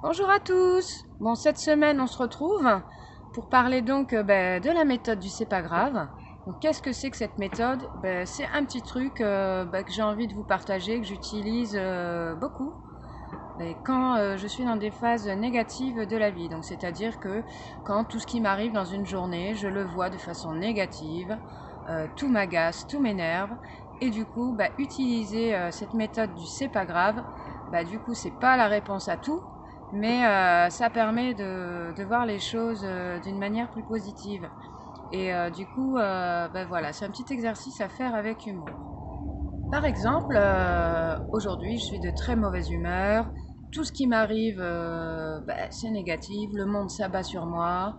Bonjour à tous. Bon, cette semaine, on se retrouve pour parler donc de la méthode du c'est pas grave. Donc, qu'est-ce que c'est que cette méthode? C'est un petit truc que j'ai envie de vous partager, que j'utilise beaucoup quand je suis dans des phases négatives de la vie. Donc, c'est-à-dire que quand tout ce qui m'arrive dans une journée, je le vois de façon négative, tout m'agace, tout m'énerve. Et du coup, utiliser cette méthode du c'est pas grave, du coup, c'est pas la réponse à tout, mais ça permet de voir les choses d'une manière plus positive. Et du coup, voilà, c'est un petit exercice à faire avec humour. Par exemple, aujourd'hui, je suis de très mauvaise humeur. Tout ce qui m'arrive, c'est négatif. Le monde s'abat sur moi.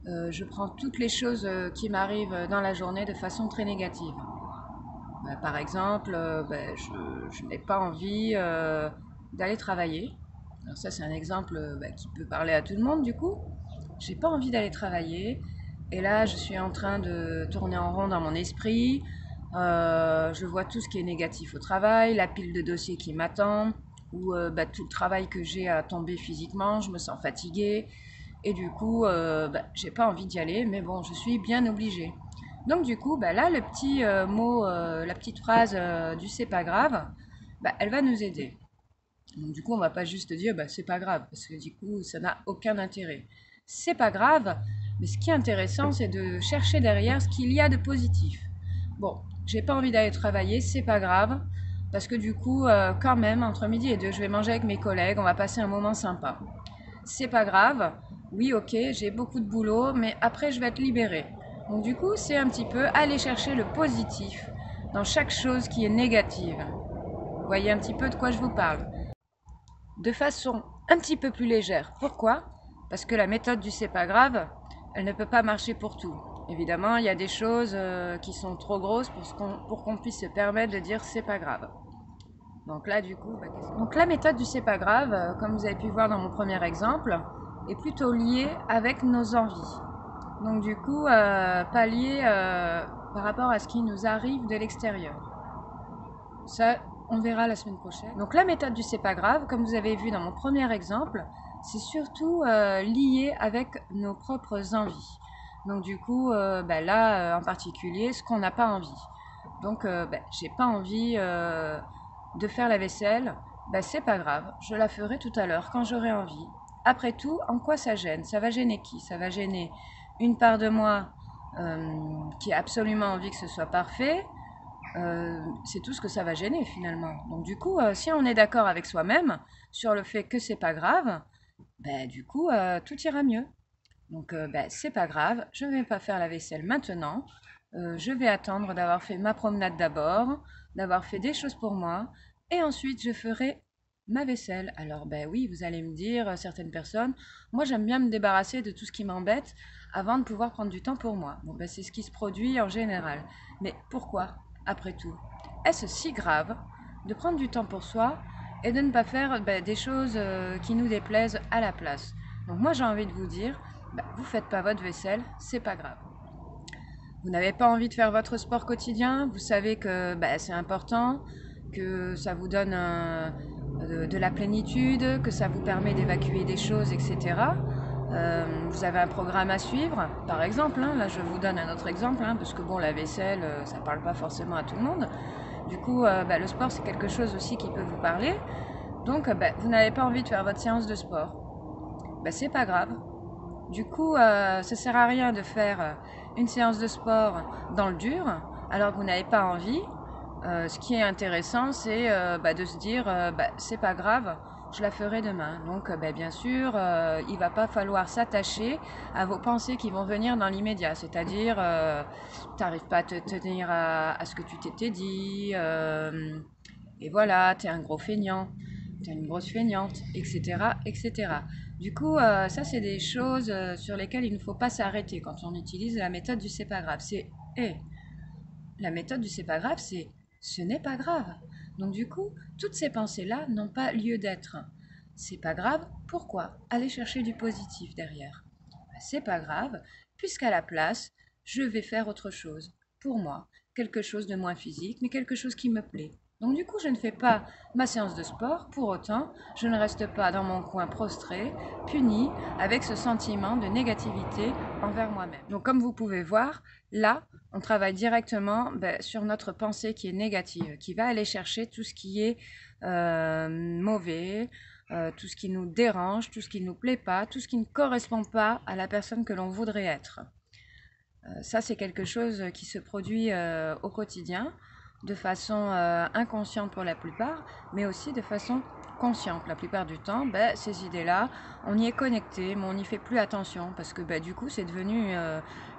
Je prends toutes les choses qui m'arrivent dans la journée de façon très négative. Par exemple, je n'ai pas envie d'aller travailler. Alors ça, c'est un exemple qui peut parler à tout le monde du coup. J'ai pas envie d'aller travailler. Et là, je suis en train de tourner en rond dans mon esprit. Je vois tout ce qui est négatif au travail, la pile de dossiers qui m'attend, ou tout le travail que j'ai à tomber physiquement. Je me sens fatiguée. Et du coup, j'ai pas envie d'y aller, mais bon, je suis bien obligée. Donc du coup, là, le petit mot, la petite phrase du c'est pas grave, elle va nous aider. Donc du coup, on va pas juste dire c'est pas grave, parce que du coup, ça n'a aucun intérêt. C'est pas grave, mais ce qui est intéressant, c'est de chercher derrière ce qu'il y a de positif. Bon, j'ai pas envie d'aller travailler, c'est pas grave, parce que du coup, quand même, entre midi et deux, je vais manger avec mes collègues, on va passer un moment sympa. C'est pas grave, oui, ok, j'ai beaucoup de boulot, mais après, je vais être libérée. Donc du coup, c'est un petit peu aller chercher le positif dans chaque chose qui est négative. Vous voyez un petit peu de quoi je vous parle de façon un petit peu plus légère. Pourquoi? Parce que la méthode du c'est pas grave, elle ne peut pas marcher pour tout. Évidemment, il y a des choses qui sont trop grosses pour qu'on puisse se permettre de dire c'est pas grave. Donc là, du coup, donc la méthode du c'est pas grave, comme vous avez pu voir dans mon premier exemple, est plutôt liée avec nos envies. Donc du coup, pas liée par rapport à ce qui nous arrive de l'extérieur. Ça, on verra la semaine prochaine. Donc la méthode du c'est pas grave, comme vous avez vu dans mon premier exemple, c'est surtout lié avec nos propres envies. Donc du coup, là, en particulier, ce qu'on n'a pas envie. Donc, j'ai pas envie de faire la vaisselle. C'est pas grave, je la ferai tout à l'heure quand j'aurai envie. Après tout, en quoi ça gêne? Ça va gêner qui? Ça va gêner une part de moi qui a absolument envie que ce soit parfait, c'est tout ce que ça va gêner finalement. Donc du coup, si on est d'accord avec soi-même sur le fait que c'est pas grave, du coup, tout ira mieux. Donc c'est pas grave, je ne vais pas faire la vaisselle maintenant. Je vais attendre d'avoir fait ma promenade d'abord, d'avoir fait des choses pour moi, et ensuite je ferai ma vaisselle. Alors oui, vous allez me dire, certaines personnes, moi j'aime bien me débarrasser de tout ce qui m'embête avant de pouvoir prendre du temps pour moi. Bon c'est ce qui se produit en général. Mais pourquoi, après tout? Est-ce si grave de prendre du temps pour soi et de ne pas faire des choses qui nous déplaisent à la place? Donc moi j'ai envie de vous dire, vous faites pas votre vaisselle, c'est pas grave. Vous n'avez pas envie de faire votre sport quotidien, vous savez que c'est important, que ça vous donne de la plénitude, que ça vous permet d'évacuer des choses, etc. Vous avez un programme à suivre, par exemple, là je vous donne un autre exemple, parce que bon, la vaisselle, ça parle pas forcément à tout le monde. Du coup, le sport, c'est quelque chose aussi qui peut vous parler. Donc, vous n'avez pas envie de faire votre séance de sport. C'est pas grave. Du coup, ça sert à rien de faire une séance de sport dans le dur alors que vous n'avez pas envie. Ce qui est intéressant, c'est de se dire, c'est pas grave, je la ferai demain. Donc, bien sûr, il va pas falloir s'attacher à vos pensées qui vont venir dans l'immédiat. C'est-à-dire, tu n'arrives pas à te tenir à ce que tu t'étais dit, et voilà, tu es un gros feignant, tu es une grosse feignante, etc., etc. Du coup, ça, c'est des choses sur lesquelles il ne faut pas s'arrêter quand on utilise la méthode du c'est pas grave. C'est eh, la méthode du c'est pas grave, c'est ce n'est pas grave. Donc, du coup, toutes ces pensées-là n'ont pas lieu d'être. C'est pas grave, pourquoi? Aller chercher du positif derrière. C'est pas grave, puisqu'à la place, je vais faire autre chose, pour moi. Quelque chose de moins physique, mais quelque chose qui me plaît. Donc du coup, je ne fais pas ma séance de sport, pour autant, je ne reste pas dans mon coin prostré, puni, avec ce sentiment de négativité envers moi-même. Donc comme vous pouvez voir, là, on travaille directement sur notre pensée qui est négative, qui va aller chercher tout ce qui est mauvais, tout ce qui nous dérange, tout ce qui ne nous plaît pas, tout ce qui ne correspond pas à la personne que l'on voudrait être. Ça, c'est quelque chose qui se produit au quotidien, de façon inconsciente pour la plupart, mais aussi de façon consciente. La plupart du temps, ces idées-là, on y est connecté, mais on n'y fait plus attention, parce que du coup, c'est devenu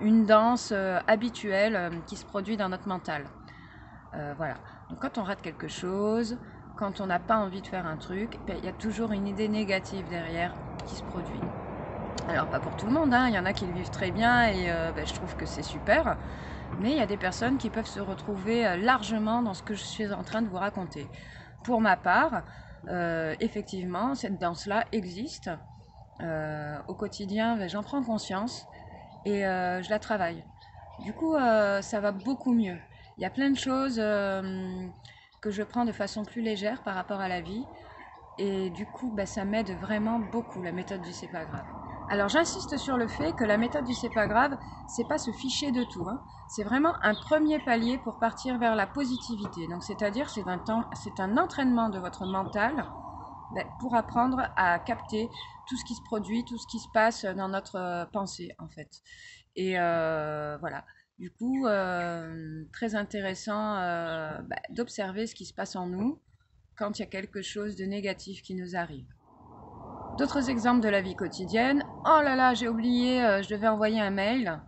une danse habituelle qui se produit dans notre mental. Voilà. Donc quand on rate quelque chose, quand on n'a pas envie de faire un truc, il y a toujours une idée négative derrière qui se produit. Alors pas pour tout le monde, hein. Il y en a qui le vivent très bien et je trouve que c'est super, mais il y a des personnes qui peuvent se retrouver largement dans ce que je suis en train de vous raconter. Pour ma part, effectivement, cette danse-là existe. Au quotidien, j'en prends conscience et je la travaille. Du coup, ça va beaucoup mieux. Il y a plein de choses que je prends de façon plus légère par rapport à la vie. Et du coup, ça m'aide vraiment beaucoup, la méthode du c'est pas grave. Alors j'insiste sur le fait que la méthode du c'est pas grave, c'est pas se ficher de tout, hein. C'est vraiment un premier palier pour partir vers la positivité. Donc c'est-à-dire c'est un entraînement de votre mental pour apprendre à capter tout ce qui se produit, tout ce qui se passe dans notre pensée en fait. Et voilà. Du coup, très intéressant d'observer ce qui se passe en nous quand il y a quelque chose de négatif qui nous arrive. D'autres exemples de la vie quotidienne. Oh là là, j'ai oublié, je devais envoyer un mail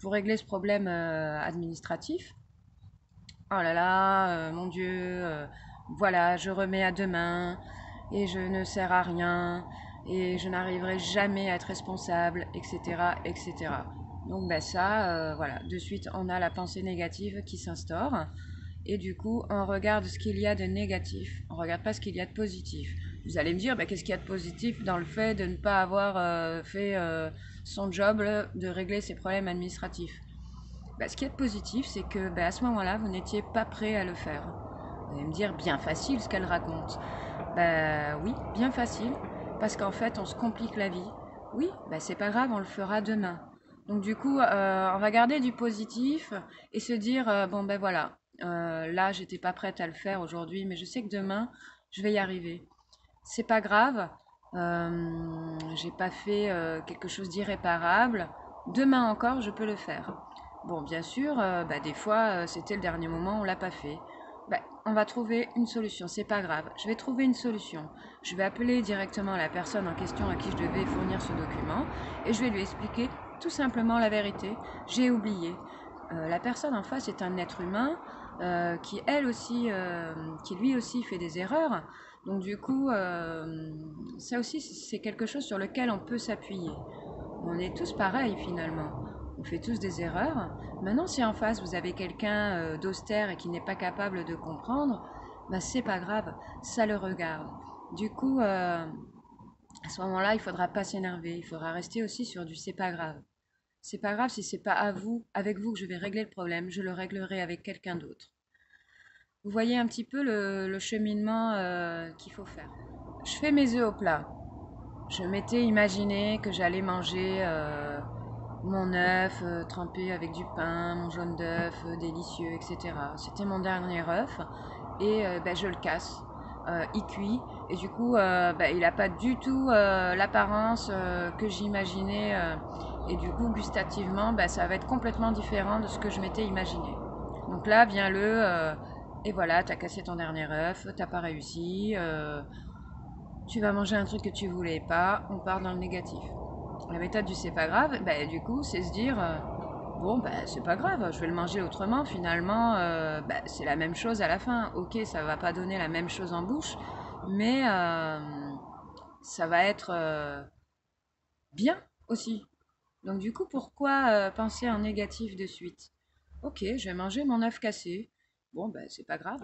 pour régler ce problème administratif. Oh là là, mon Dieu, voilà, je remets à demain et je ne sers à rien et je n'arriverai jamais à être responsable, etc., etc. Donc ça, voilà, de suite, on a la pensée négative qui s'instaure. Et du coup, on regarde ce qu'il y a de négatif, on ne regarde pas ce qu'il y a de positif. Vous allez me dire, qu'est-ce qu'il y a de positif dans le fait de ne pas avoir fait son job de régler ses problèmes administratifs? Ce qui est de positif, c'est que à ce moment-là, vous n'étiez pas prêt à le faire. Vous allez me dire, bien facile ce qu'elle raconte. Oui, bien facile, parce qu'en fait, on se complique la vie. Oui, c'est pas grave, on le fera demain. Donc du coup, on va garder du positif et se dire, voilà, là, j'étais pas prête à le faire aujourd'hui, mais je sais que demain, je vais y arriver. C'est pas grave, j'ai pas fait quelque chose d'irréparable. Demain encore, je peux le faire. Bon, bien sûr, des fois, c'était le dernier moment, on l'a pas fait. On va trouver une solution, c'est pas grave. Je vais trouver une solution. Je vais appeler directement la personne en question à qui je devais fournir ce document et je vais lui expliquer tout simplement la vérité. J'ai oublié. La personne en face est un être humain qui qui lui aussi fait des erreurs. Donc du coup, ça aussi c'est quelque chose sur lequel on peut s'appuyer. On est tous pareils finalement. On fait tous des erreurs. Maintenant, si en face vous avez quelqu'un d'austère et qui n'est pas capable de comprendre, c'est pas grave, ça le regarde. Du coup, à ce moment-là, il faudra pas s'énerver. Il faudra rester aussi sur du c'est pas grave. C'est pas grave si c'est pas avec vous que je vais régler le problème, je le réglerai avec quelqu'un d'autre. Vous voyez un petit peu le cheminement qu'il faut faire. Je fais mes œufs au plat. Je m'étais imaginé que j'allais manger mon œuf trempé avec du pain, mon jaune d'œuf délicieux, etc. C'était mon dernier œuf et je le casse. Il cuit et du coup il n'a pas du tout l'apparence que j'imaginais et du coup gustativement ça va être complètement différent de ce que je m'étais imaginé. Donc là vient et voilà, t'as cassé ton dernier œuf, t'as pas réussi, tu vas manger un truc que tu voulais pas, on part dans le négatif. La méthode du c'est pas grave, du coup, c'est se dire c'est pas grave, je vais le manger autrement. Finalement, c'est la même chose à la fin. Ok, ça va pas donner la même chose en bouche, mais ça va être bien aussi. Donc du coup, pourquoi penser en négatif de suite? Ok, je vais manger mon œuf cassé. Bon, c'est pas grave.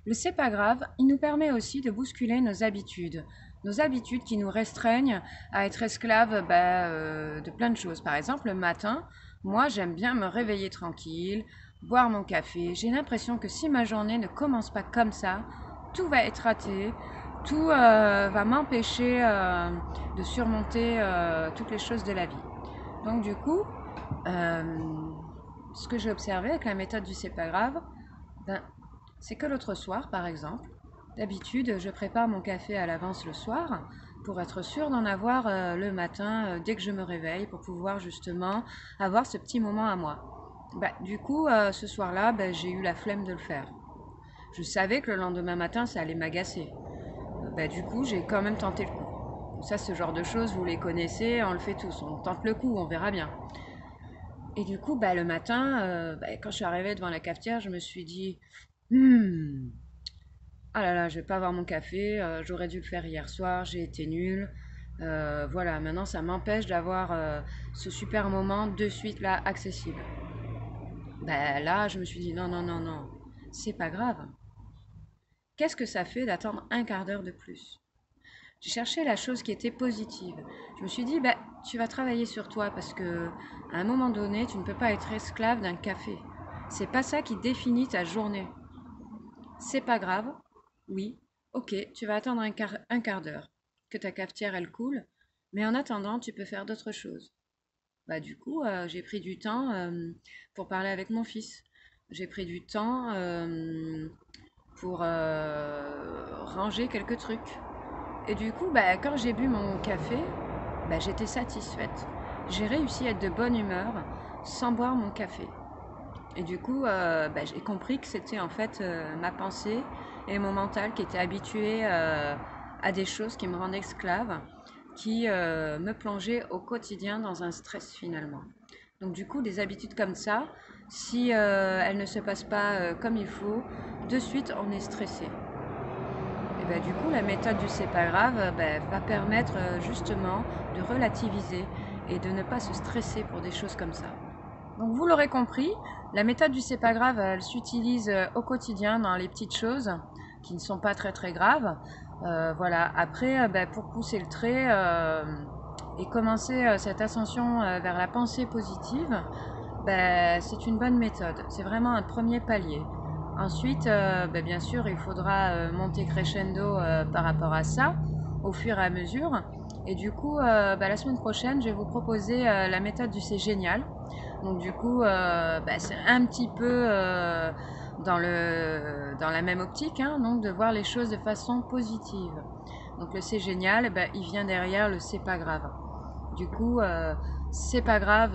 Le c'est pas grave, il nous permet aussi de bousculer nos habitudes. Nos habitudes qui nous restreignent à être esclaves de plein de choses. Par exemple, le matin, moi j'aime bien me réveiller tranquille, boire mon café. J'ai l'impression que si ma journée ne commence pas comme ça, tout va être raté, tout va m'empêcher de surmonter toutes les choses de la vie. Donc du coup, euh, ce que j'ai observé avec la méthode du c'est pas grave, ben, c'est que l'autre soir, par exemple, d'habitude, je prépare mon café à l'avance le soir pour être sûre d'en avoir le matin dès que je me réveille pour pouvoir justement avoir ce petit moment à moi. Bah, du coup, ce soir-là, bah, j'ai eu la flemme de le faire. Je savais que le lendemain matin, ça allait m'agacer. Bah, du coup, j'ai quand même tenté le coup. Ça, ce genre de choses, vous les connaissez, on le fait tous. On tente le coup, on verra bien. Et du coup, bah, le matin, bah, quand je suis arrivée devant la cafetière, je me suis dit, hmm, ah là là, je vais pas avoir mon café, j'aurais dû le faire hier soir, j'ai été nulle. Voilà, maintenant ça m'empêche d'avoir ce super moment de suite là accessible. Ben là, je me suis dit non, non, non, non, c'est pas grave. Qu'est-ce que ça fait d'attendre un quart d'heure de plus? J'ai cherché la chose qui était positive. Je me suis dit, ben, tu vas travailler sur toi parce que à un moment donné, tu ne peux pas être esclave d'un café. C'est pas ça qui définit ta journée. C'est pas grave. Oui, ok, tu vas attendre un quart d'heure que ta cafetière elle coule, mais en attendant, tu peux faire d'autres choses. Bah, du coup, j'ai pris du temps pour parler avec mon fils. J'ai pris du temps pour ranger quelques trucs. Et du coup, bah, quand j'ai bu mon café, bah, j'étais satisfaite. J'ai réussi à être de bonne humeur sans boire mon café. Et du coup, bah, j'ai compris que c'était en fait ma pensée et mon mental qui étaient habitués à des choses qui me rendent esclave, qui me plongeaient au quotidien dans un stress finalement. Donc du coup, des habitudes comme ça, si elles ne se passent pas comme il faut, de suite on est stressé. Et ben, du coup, la méthode du c'est pas grave ben, va permettre justement de relativiser et de ne pas se stresser pour des choses comme ça. Donc vous l'aurez compris, la méthode du c'est pas grave, elle s'utilise au quotidien dans les petites choses qui ne sont pas très très graves. Voilà. Après, ben, pour pousser le trait et commencer cette ascension vers la pensée positive, ben, c'est une bonne méthode. C'est vraiment un premier palier. Ensuite, ben, bien sûr, il faudra monter crescendo par rapport à ça au fur et à mesure. Et du coup, ben, la semaine prochaine, je vais vous proposer la méthode du c'est génial. Donc du coup, bah, c'est un petit peu dans la même optique, hein, donc de voir les choses de façon positive. Donc le c'est génial, bah, il vient derrière le c'est pas grave. Du coup, c'est pas grave,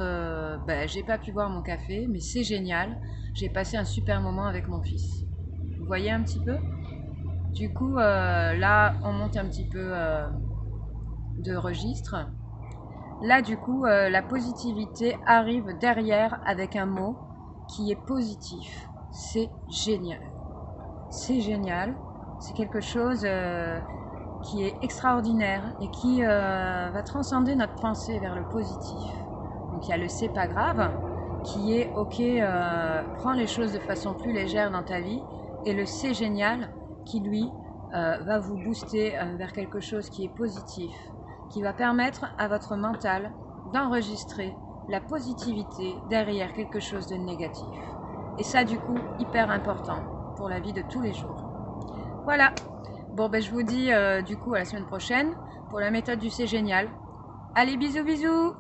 bah, j'ai pas pu boire mon café, mais c'est génial. J'ai passé un super moment avec mon fils. Vous voyez un petit peu? Du coup, là, on monte un petit peu de registre. Là, du coup, la positivité arrive derrière avec un mot qui est positif. C'est génial. C'est génial. C'est quelque chose qui est extraordinaire et qui va transcender notre pensée vers le positif. Donc il y a le c'est pas grave qui est ok, prends les choses de façon plus légère dans ta vie, et le c'est génial qui lui va vous booster vers quelque chose qui est positif, qui va permettre à votre mental d'enregistrer la positivité derrière quelque chose de négatif. Et ça, du coup, hyper important pour la vie de tous les jours. Voilà. Bon, ben, je vous dis du coup à la semaine prochaine pour la méthode du c'est génial. Allez, bisous, bisous!